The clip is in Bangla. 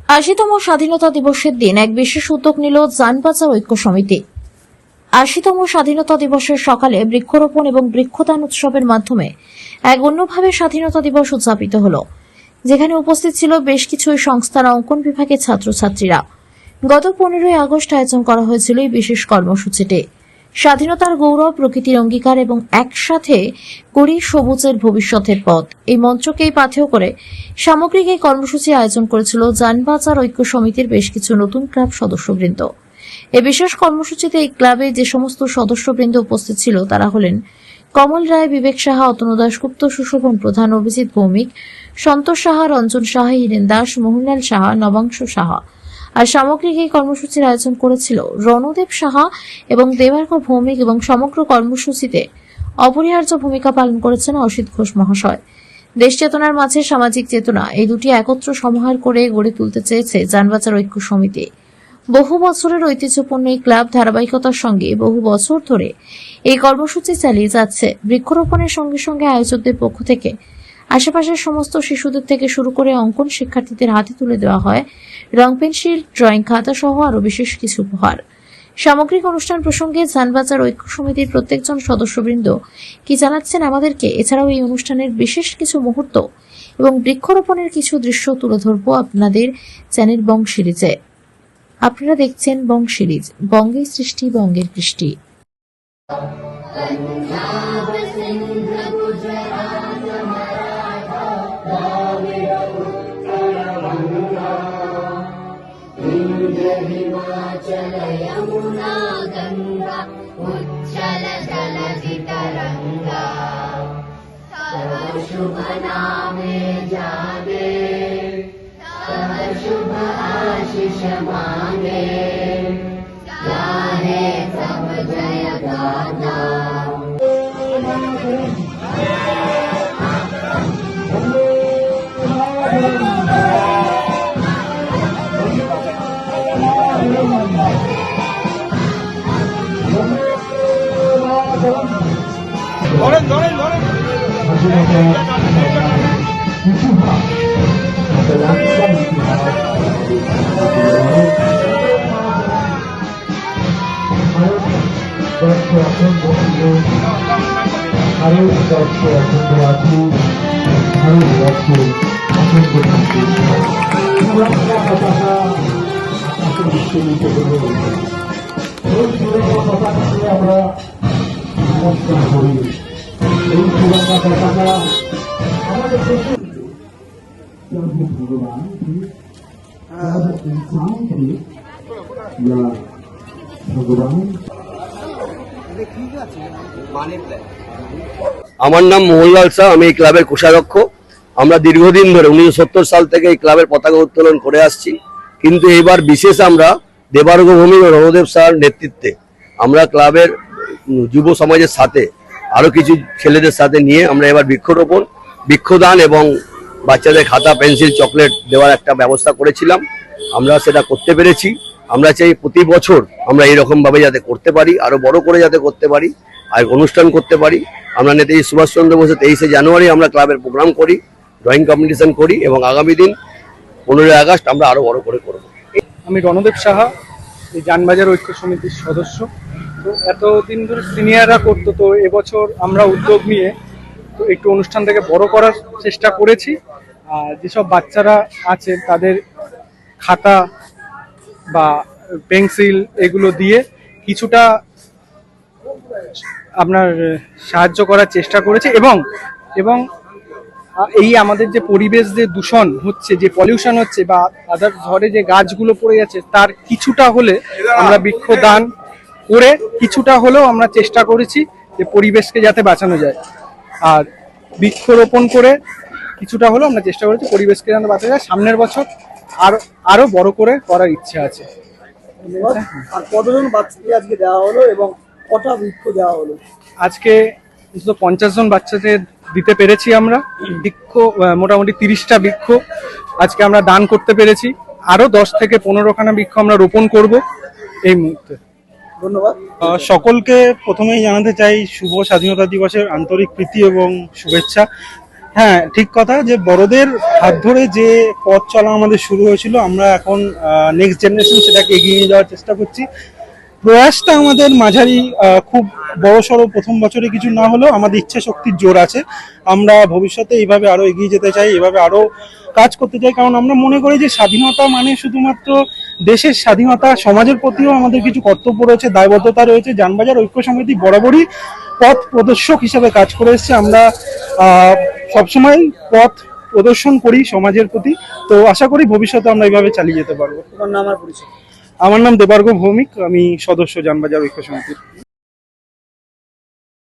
80তম স্বাধীনতা দিবসের দিন এক বিশেষ উদ্যোগ নিল যানবাজার ঐক্য সমিতি। 80তম স্বাধীনতা দিবসের সকালে বৃক্ষরোপণ এবং বৃক্ষদান উৎসবের মাধ্যমে এক অন্যভাবে স্বাধীনতা দিবস উদযাপিত হল, যেখানে উপস্থিত ছিল বেশ কিছু সংস্থার অঙ্কন বিভাগের ছাত্রছাত্রীরা। গত 15ই আগস্ট আয়োজন করা হয়েছিল এই বিশেষ কর্মসূচিতে। স্বাধীনতার গৌরব, প্রকৃতির অঙ্গীকার এবং একসাথে গড়ি সবুজের ভবিষ্যতের পথ, এই মন্ত্রকেই পাথেয় করে সামগ্রিক এই কর্মসূচি আয়োজন করেছিল যানবাজার ঐক্য সমিতির বেশ কিছু নতুন ক্লাব সদস্যবৃন্দ। এই বিশেষ কর্মসূচিতে এই ক্লাবে যে সমস্ত সদস্যবৃন্দ উপস্থিত ছিল তারা হলেন কমল রায়, বিবেক সাহা, অতনু দাশগুপ্ত, সুশোভন প্রধান, অভিজিৎ ভৌমিক, সন্তোষ সাহা, রঞ্জন সাহা, হিরেন দাস, মোহনলাল সাহা, নবাংশ সাহা। আর সামগ্রিক এই কর্মসূচির আয়োজন করেছিল রণদেব সাহা এবং দেবার্ঘ ভৌমিক, এবং সমগ্র কর্মসূচিতে অপরিহার্য ভূমিকা পালন করেছেন অসিত ঘোষ মহাশয়। দেশ চেতনার মাঝে সামাজিক চেতনা, এই দুটি একত্র সমাহার করে গড়ে তুলতে চেয়েছে যানবাজার ঐক্য সমিতি। বহু বছরের ঐতিহ্যপূর্ণ এই ক্লাব ধারাবাহিকতার সঙ্গে বহু বছর ধরে এই কর্মসূচি চালিয়ে যাচ্ছে। বৃক্ষরোপণের সঙ্গে সঙ্গে আয়োজকদের পক্ষ থেকে আশেপাশের সমস্ত শিশুদের থেকে শুরু করে অঙ্কন শিক্ষার্থীদের হাতে তুলে দেওয়া হয় রং পেন্সিল, ড্রয়িং খাতা সহ আরো বিশেষ কিছু উপহার। সামগ্রিক অনুষ্ঠান প্রসঙ্গে যানবাজার ঐক্য সমিতির প্রত্যেকজন সদস্যবৃন্দ কি জানাচ্ছেন আমাদেরকে, এছাড়াও এই অনুষ্ঠানের বিশেষ কিছু মুহূর্ত এবং বৃক্ষরোপণের কিছু দৃশ্য তুলে ধরবো আপনাদের চ্যানেল বং সিরিজে। আপনারা দেখছেন বং সিরিজ, বঙ্গের সৃষ্টি, বঙ্গের কৃষ্টি। हिमाचल यमुना गंगा उज्जल जलधि तरंगा तव शुभ नामे जागे तव शुभ आशीष मांगे गाहे सब जय गाथा। আমার নাম মোহনলাল শাহ, আমি এই ক্লাবের কোষাধ্যক্ষ। আমরা দীর্ঘদিন ধরে 1970 সাল থেকে এই ক্লাবের পতাকা উত্তোলন করে আসছি, কিন্তু এবার বিশেষ আমরা দেবার্ঘ ভৌমিক ও রণদেব শাহর নেতৃত্বে আমরা ক্লাবের যুব সমাজের সাথে আরো কিছু ছেলেদের সাথে নিয়ে আমরা এবার বৃক্ষরোপণ, বৃক্ষদান এবং বাচ্চাদের খাতা, পেন্সিল, চকলেট দেওয়ার একটা ব্যবস্থা করেছিলাম। আমরা সেটা করতে পেরেছি। আমরা চাই প্রতি বছর আমরা এইরকম ভাবে যাতে করতে পারি, আরো বড় করে যাতে করতে পারি, আর অনুষ্ঠান করতে পারি। আমরা নেতাজি সুভাষচন্দ্র বোসের 23শে জানুয়ারি আমরা ক্লাবের প্রোগ্রাম করি, ড্রয়িং কম্পিটিশন করি, এবং আগামী দিন 15ই আগস্ট আমরা আরো বড় করে করব। আমি রণদেব সাহা, এই যানবাজার ঐক্য সমিতির সদস্য। তো এতদিন ধরে সিনিয়ররা করতো, তো এবছর আমরা উদ্যোগ নিয়ে তো একটু অনুষ্ঠানটাকে বড় করার চেষ্টা করেছি। যেসব বাচ্চারা আছে তাদের খাতা বা পেন্সিল এগুলো দিয়ে কিছুটা আপনার সাহায্য করার চেষ্টা করেছি, এবং এই আমাদের যে পরিবেশ যে দূষণ হচ্ছে, যে পলিউশন হচ্ছে বা আদার ধরে যে গাছগুলো পড়ে যাচ্ছে, তার কিছুটা হলে আমরা বৃক্ষদান করে কিছুটা হলেও আমরা চেষ্টা করেছি যে পরিবেশকে যাতে বাঁচানো যায়। আর বৃক্ষরোপণ করে কিছুটা হলেও আমরা চেষ্টা করেছি পরিবেশকে যাতে বাঁচানো যায়। সামনের বছর আরো বড় করে করার ইচ্ছে আছে। আর কতজন বাচ্চাকে আজকে দেওয়া হলো এবং কটা বৃক্ষ দেওয়া হলো? আজকে 50 জন বাচ্চাদের দিতে পেরেছি আমরা। বৃক্ষ মোটামুটি 30টা বৃক্ষ আজকে আমরা দান করতে পেরেছি। আরো 10 থেকে 15খানা বৃক্ষ আমরা রোপণ করব এই মুহূর্তে। ধন্যবাদ। সকলকে প্রথমেই জানাতে চাই শুভ স্বাধীনতা দিবসের আন্তরিক প্রীতি এবং শুভেচ্ছা। হ্যাঁ, ঠিক কথা, যে বড়দের হাত ধরে যে পথ চলা আমাদের শুরু হয়েছিল, আমরা এখন নেক্সট জেনারেশন সেটাকে এগিয়ে নিয়ে যাওয়ার চেষ্টা করছি। প্রয়াসটা আমাদের মাঝারি, খুব বড় সড়ো প্রথম বছরে কিছু না হলেও আমাদের ইচ্ছা শক্তির জোর আছে। আমরা ভবিষ্যতে এইভাবে আরো এগিয়ে যেতে চাই, এইভাবে আরো কাজ করতে চাই, কারণ আমরা মনে করি যে স্বাধীনতা মানে শুধুমাত্র দেশের স্বাধীনতা, সমাজের প্রতিও আমাদের কিছু কর্তব্য রয়েছে, দায়বদ্ধতা রয়েছে। যানবাজার ঐক্য সমিতি বরাবরই পথ প্রদর্শক হিসেবে কাজ করে এসেছে। আমরা সবসময় পথ প্রদর্শন করি সমাজের প্রতি। তো আশা করি ভবিষ্যতে আমরা এইভাবে চালিয়ে যেতে পারবো। তোমার নাম আর পরিচয়? আমার নাম দেবার্ঘ ভৌমিক, আমি সদস্য যানবাজার ঐক্য সমিতির।